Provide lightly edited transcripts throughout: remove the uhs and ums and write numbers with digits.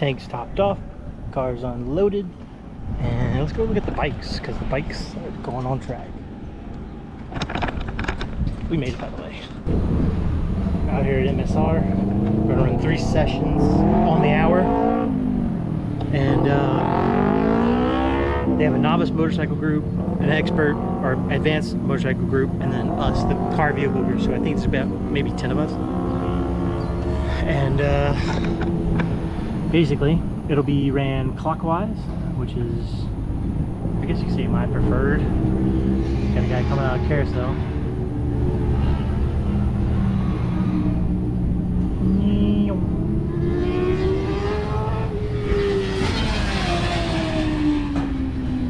Tank's topped off, car's unloaded, and let's go look at the bikes, because the bikes are going on track. We made it, by the way. Out here at MSR, we're gonna run 3 sessions on the hour, and they have a novice motorcycle group, an expert or advanced motorcycle group, and then us, the car vehicle group. So I think it's about maybe 10 of us. And basically it'll be ran clockwise, which is, I guess you could say, my preferred. Got a guy coming out of carousel.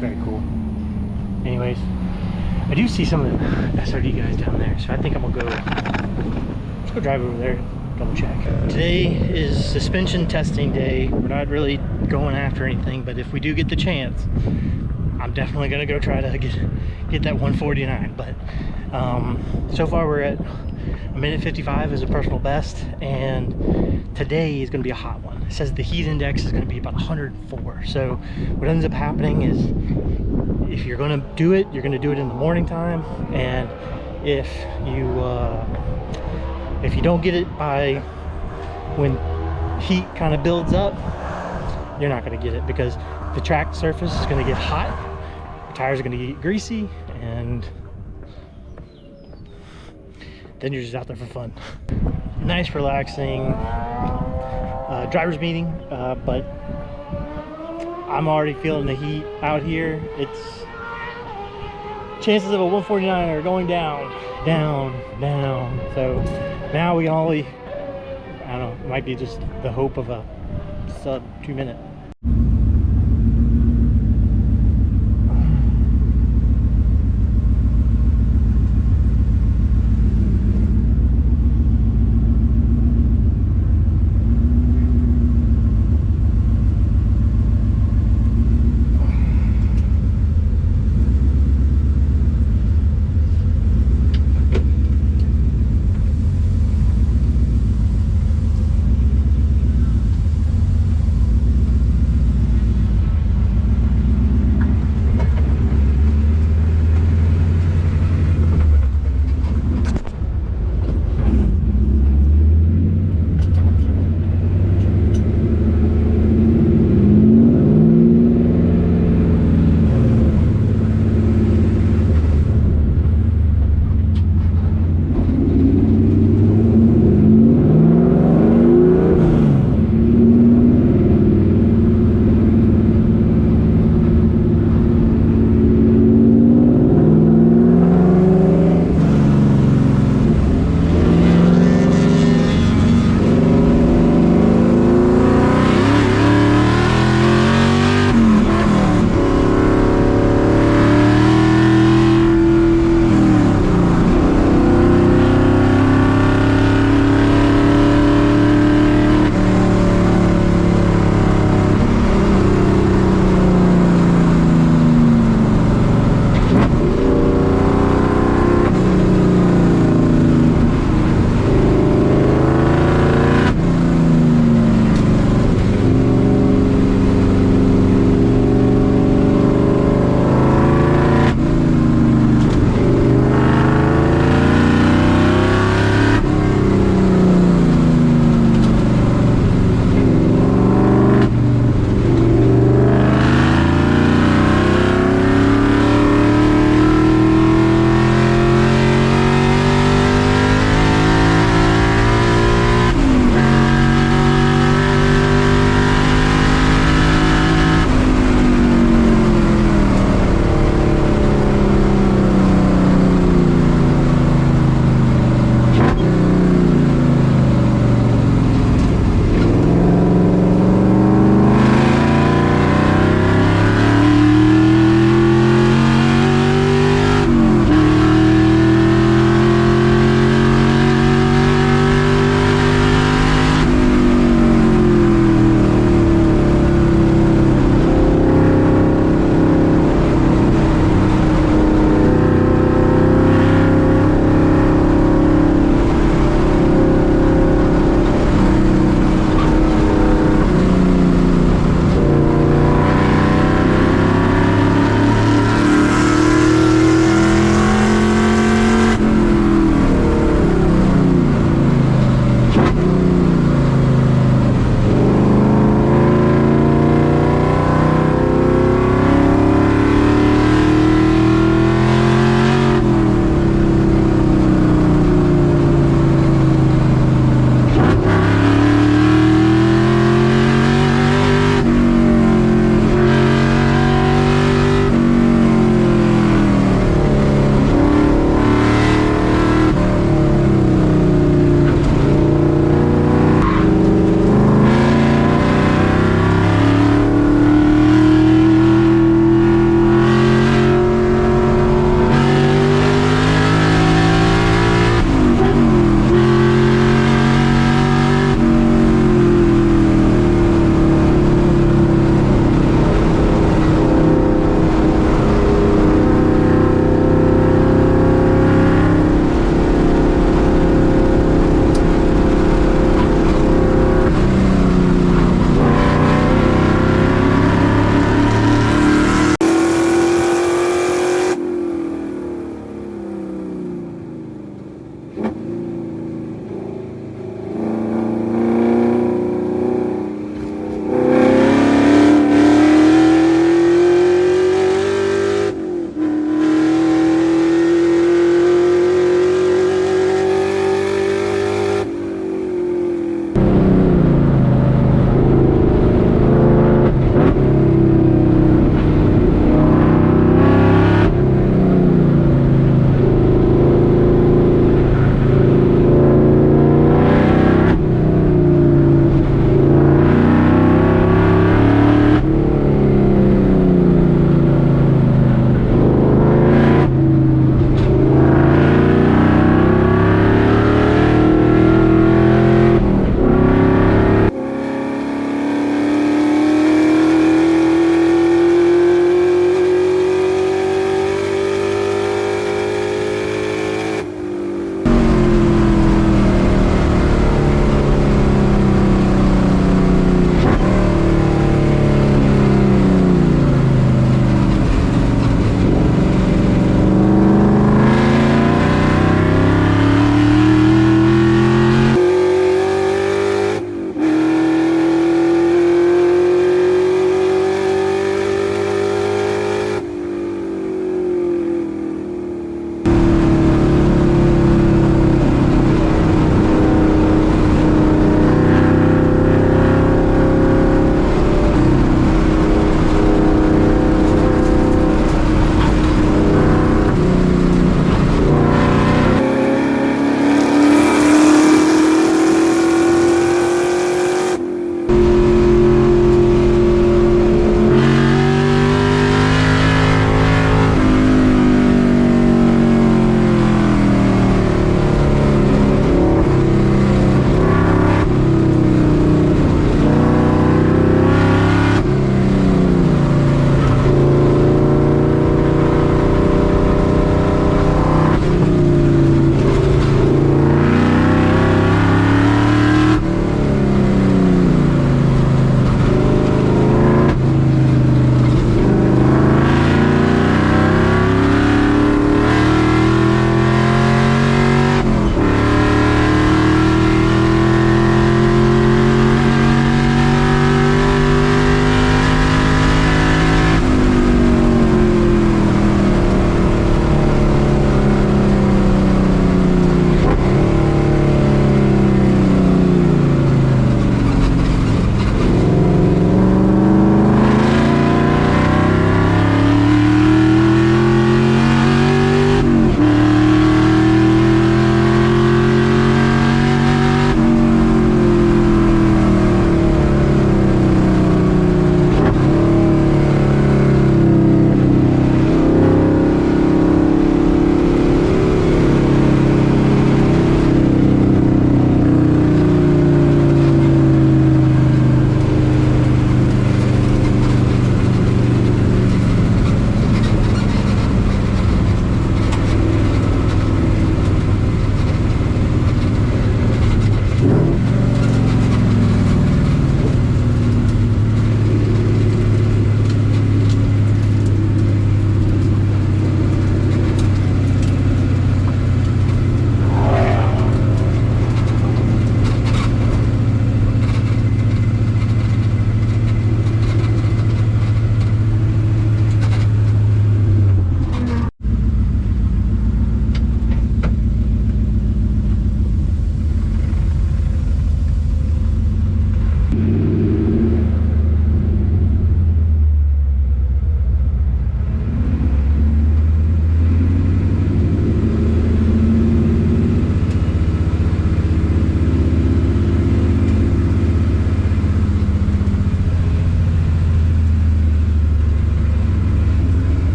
Very cool. Anyways, I do see some of the SRD guys down there, so I think I'm gonna go, let's go drive over there, double check. Today is suspension testing day. We're not really going after anything, but if we do get the chance, I'm definitely gonna go try to get that 149. But so far we're at a minute 55 as a personal best, and today is gonna be a hot one. It says the heat index is gonna be about 104. So what ends up happening is, if you're gonna do it, you're gonna do it in the morning time, and if you don't get it by when heat kind of builds up, you're not gonna get it, because the track surface is gonna get hot, the tires are gonna get greasy, and then you're just out there for fun. Nice, relaxing driver's meeting, but I'm already feeling the heat out here. It's chances of a 149 are going down. So now we can only, I don't know, it might be just the hope of a sub 2 minute.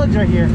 plugs right here.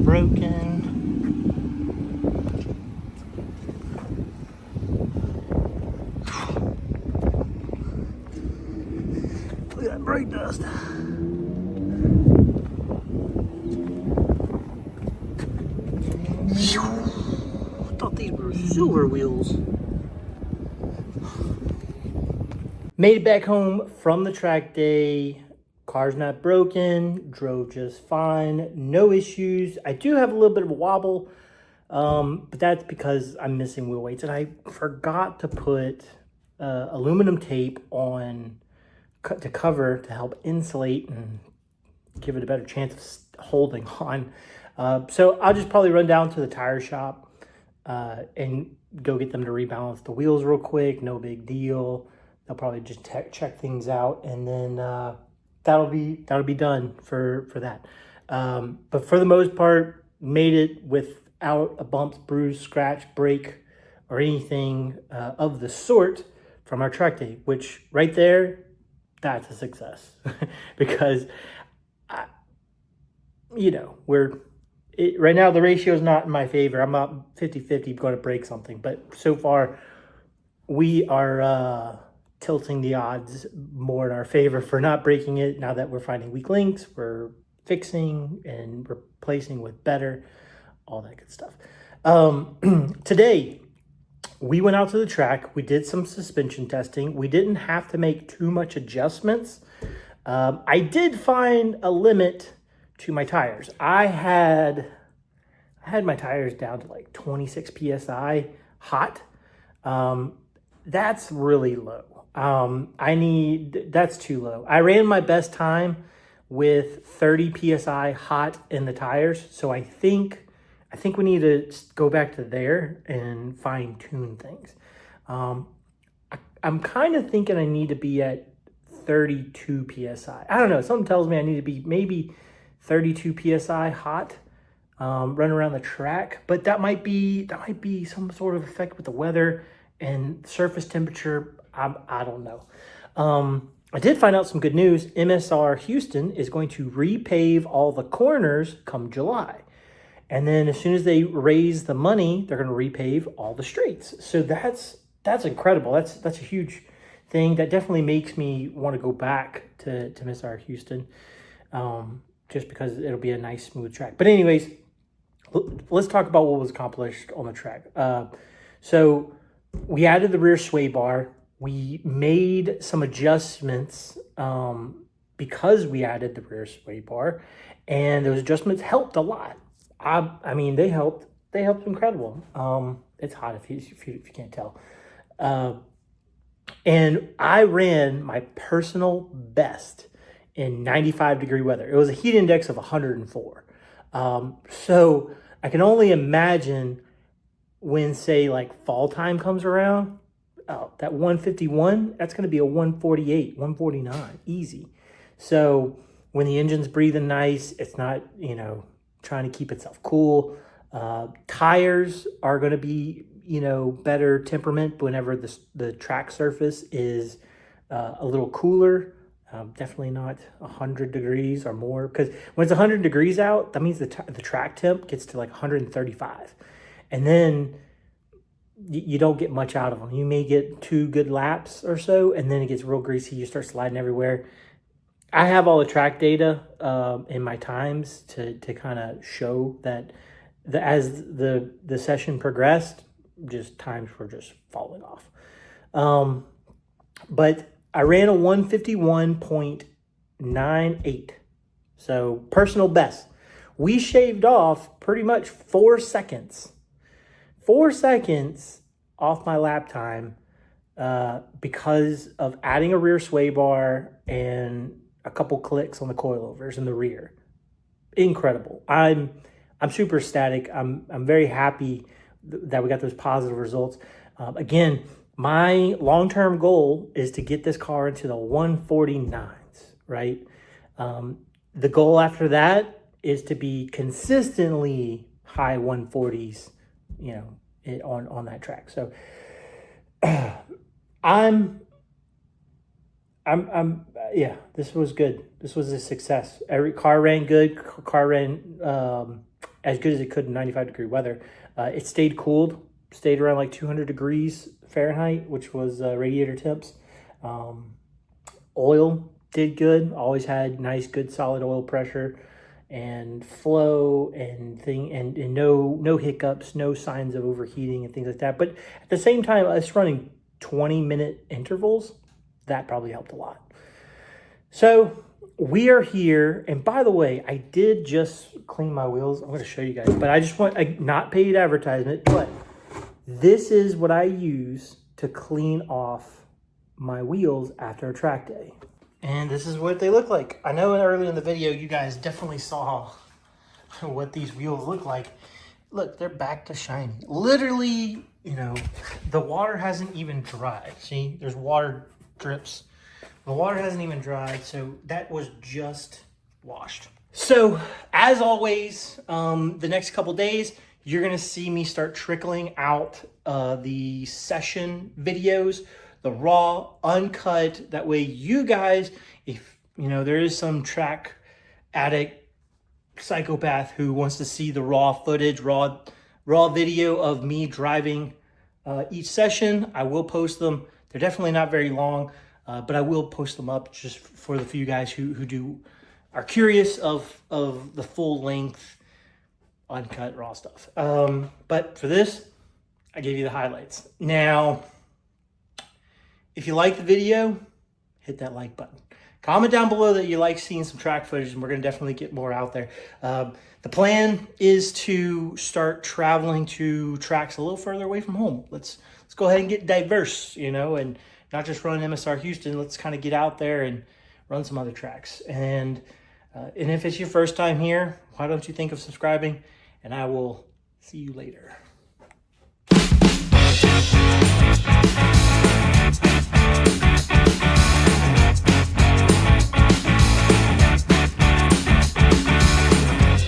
Broken. Look at that brake dust. I thought these were silver wheels. Made it back home from the track day. Car's not broken, drove just fine, no issues. I do have a little bit of a wobble, but that's because I'm missing wheel weights. And I forgot to put aluminum tape on to cover to help insulate and give it a better chance of holding on. So I'll just probably run down to the tire shop and go get them to rebalance the wheels real quick. No big deal. They'll probably just check things out, and then that'll be done for that. But for the most part, made it without a bump, bruise, scratch, break, or anything of the sort from our track day, which right there, that's a success. Because right now the ratio is not in my favor. I'm not 50-50 going to break something, but so far we are tilting the odds more in our favor for not breaking it. Now that we're finding weak links, we're fixing and replacing with better, all that good stuff. Today, we went out to the track. We did some suspension testing. We didn't have to make too much adjustments. I did find a limit to my tires. I had my tires down to like 26 PSI hot. That's really low. That's too low. I ran my best time with 30 PSI hot in the tires. So I think we need to go back to there and fine tune things. I'm kind of thinking I need to be at 32 PSI. I don't know. Something tells me I need to be maybe 32 PSI hot, run around the track, but that might be some sort of effect with the weather and surface temperature. I don't know. I did find out some good news. MSR Houston is going to repave all the corners come July. And then as soon as they raise the money, they're going to repave all the straights. So that's incredible. That's a huge thing. That definitely makes me want to go back to MSR Houston, just because it'll be a nice smooth track. But anyways, let's talk about what was accomplished on the track. So we added the rear sway bar. We made some adjustments because we added the rear sway bar, and those adjustments helped a lot. I mean, they helped incredible. It's hot if you can't tell. And I ran my personal best in 95-degree weather. It was a heat index of 104. So I can only imagine when, say, like fall time comes around, that 151, that's going to be a 148, 149, easy. So when the engine's breathing nice, it's not, you know, trying to keep itself cool. Tires are going to be, you know, better temperament whenever the track surface is a little cooler. Definitely not 100 degrees or more, because when it's 100 degrees out, that means the track temp gets to like 135. And then you don't get much out of them. You may get 2 good laps or so, and then it gets real greasy. You start sliding everywhere. I have all the track data in my times to kind of show that as the session progressed, just times were just falling off. But I ran a 151.98. So personal best. We shaved off pretty much 4 seconds. 4 seconds off my lap time because of adding a rear sway bar and a couple clicks on the coilovers in the rear. Incredible. I'm super ecstatic. I'm very happy that we got those positive results. Again, my long-term goal is to get this car into the 149s, right? The goal after that is to be consistently high 140s, you know, on that track. So yeah, this was good. This was a success. Every car ran good. Car ran as good as it could in 95-degree weather. It stayed cooled, stayed around like 200 degrees Fahrenheit, which was radiator temps. Oil did good. Always had nice, good, solid oil pressure and flow and no hiccups, no signs of overheating and things like that. But at the same time, us running 20-minute intervals, that probably helped a lot. So we are here, and by the way, I did just clean my wheels. I'm going to show you guys, but I just want a not paid advertisement, but this is what I use to clean off my wheels after a track day. And this is what they look like. I know early in the video, you guys definitely saw what these wheels look like. Look, they're back to shiny. Literally, you know, the water hasn't even dried. See, there's water drips. The water hasn't even dried, so that was just washed. So, as always, the next couple days, you're gonna see me start trickling out the session videos, the raw, uncut. That way you guys, if you know there is some track addict psychopath who wants to see the raw footage, raw video of me driving each session, I will post them. They're definitely not very long, but I will post them up just for the few guys who are curious of the full length uncut raw stuff. But for this, I gave you the highlights. Now, if you like the video, hit that like button. Comment down below that you like seeing some track footage, and we're going to definitely get more out there. The plan is to start traveling to tracks a little further away from home. Let's go ahead and get diverse, you know, and not just run MSR Houston. Let's kind of get out there and run some other tracks. And if it's your first time here, why don't you think of subscribing? And I will see you later.